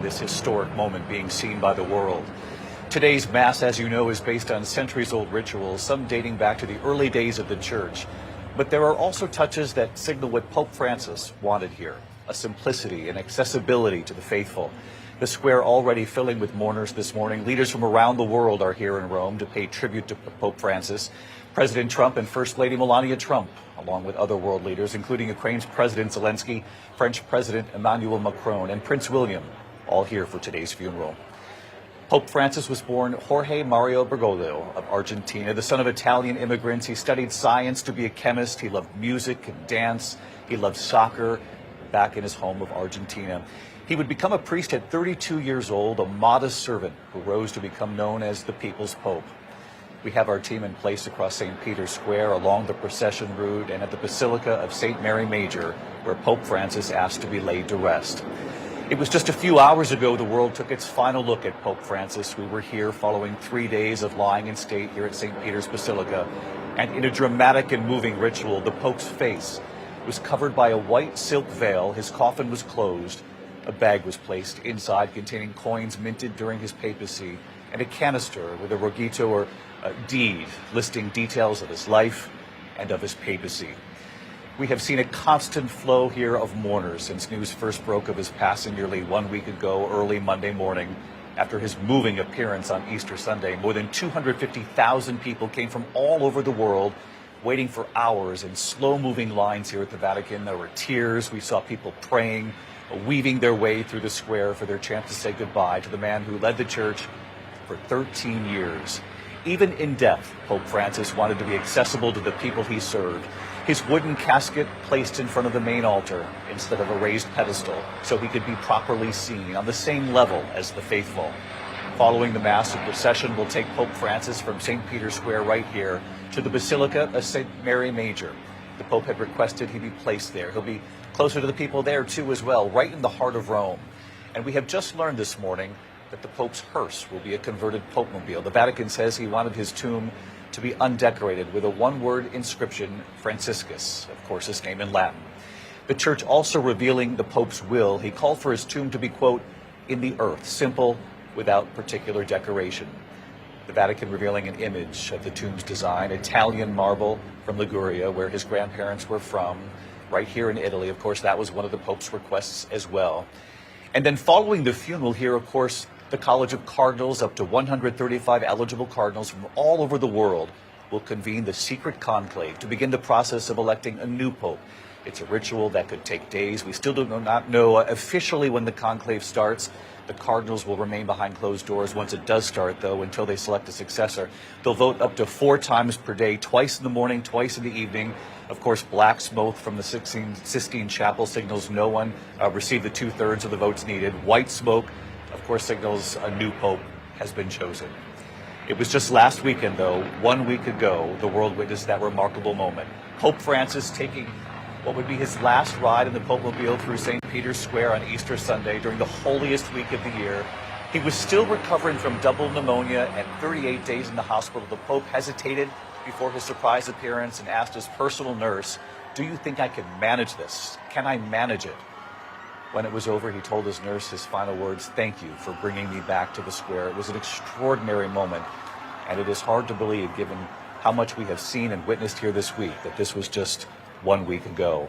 This historic moment being seen by the world. Today's Mass, as you know, is based on centuries-old rituals, some dating back to the early days of the Church. But there are also touches that signal what Pope Francis wanted here, a simplicity and accessibility to the faithful. The square already filling with mourners this morning. Leaders from around the world are here in Rome to pay tribute to Pope Francis. President Trump and First Lady Melania Trump, along with other world leaders, including Ukraine's President Zelensky, French President Emmanuel Macron, and Prince William, all here for today's funeral. Pope Francis was born Jorge Mario Bergoglio of Argentina, the son of Italian immigrants. He studied science to be a chemist. He loved music and dance. He loved soccer back in his home of Argentina. He would become a priest at 32 years old, a modest servant who rose to become known as the People's Pope. We have our team in place across St. Peter's Square, along the procession route, and at the Basilica of St. Mary Major, where Pope Francis asked to be laid to rest. It was just a few hours ago the world took its final look at Pope Francis. We were here following 3 days of lying in state here at St. Peter's Basilica. And in a dramatic and moving ritual, the Pope's face was covered by a white silk veil. His coffin was closed. A bag was placed inside containing coins minted during his papacy and a canister with a rogito or deed listing details of his life and of his papacy. We have seen a constant flow here of mourners since news first broke of his passing nearly 1 week ago, early Monday morning. After his moving appearance on Easter Sunday, more than 250,000 people came from all over the world, waiting for hours in slow-moving lines here at the Vatican. There were tears. We saw people praying, weaving their way through the square for their chance to say goodbye to the man who led the church for 13 years. Even in death, Pope Francis wanted to be accessible to the people he served. His wooden casket placed in front of the main altar instead of a raised pedestal so he could be properly seen on the same level as the faithful. Following the Mass, a procession will take Pope Francis from St. Peter's Square right here to the Basilica of St. Mary Major. The Pope had requested he be placed there. He'll be closer to the people there too as well, right in the heart of Rome. And we have just learned this morning that the Pope's hearse will be a converted Pope-mobile. The Vatican says he wanted his tomb to be undecorated with a one-word inscription, Franciscus, of course, his name in Latin. The Church also revealing the Pope's will. He called for his tomb to be, quote, in the earth, simple, without particular decoration. The Vatican revealing an image of the tomb's design, Italian marble from Liguria, where his grandparents were from, right here in Italy. Of course, that was one of the Pope's requests as well. And then following the funeral here, of course, the College of Cardinals, up to 135 eligible cardinals from all over the world, will convene the secret conclave to begin the process of electing a new pope. It's a ritual that could take days. We still do not know officially when the conclave starts. The cardinals will remain behind closed doors once it does start, though, until they select a successor. They'll vote up to 4 times per day, twice in the morning, twice in the evening. Of course, black smoke from the Sistine Chapel signals no one received the 2/3 of the votes needed. White smoke, of course, signals a new pope has been chosen. It was just last weekend, though, 1 week ago, the world witnessed that remarkable moment. Pope Francis taking what would be his last ride in the Pope-mobile through St. Peter's Square on Easter Sunday during the holiest week of the year. He was still recovering from double pneumonia and 38 days in the hospital. The Pope hesitated before his surprise appearance and asked his personal nurse, "Do you think I can manage this? Can I manage it?" When it was over, he told his nurse his final words, "Thank you for bringing me back to the square." It was an extraordinary moment, and it is hard to believe, given how much we have seen and witnessed here this week, that this was just 1 week ago.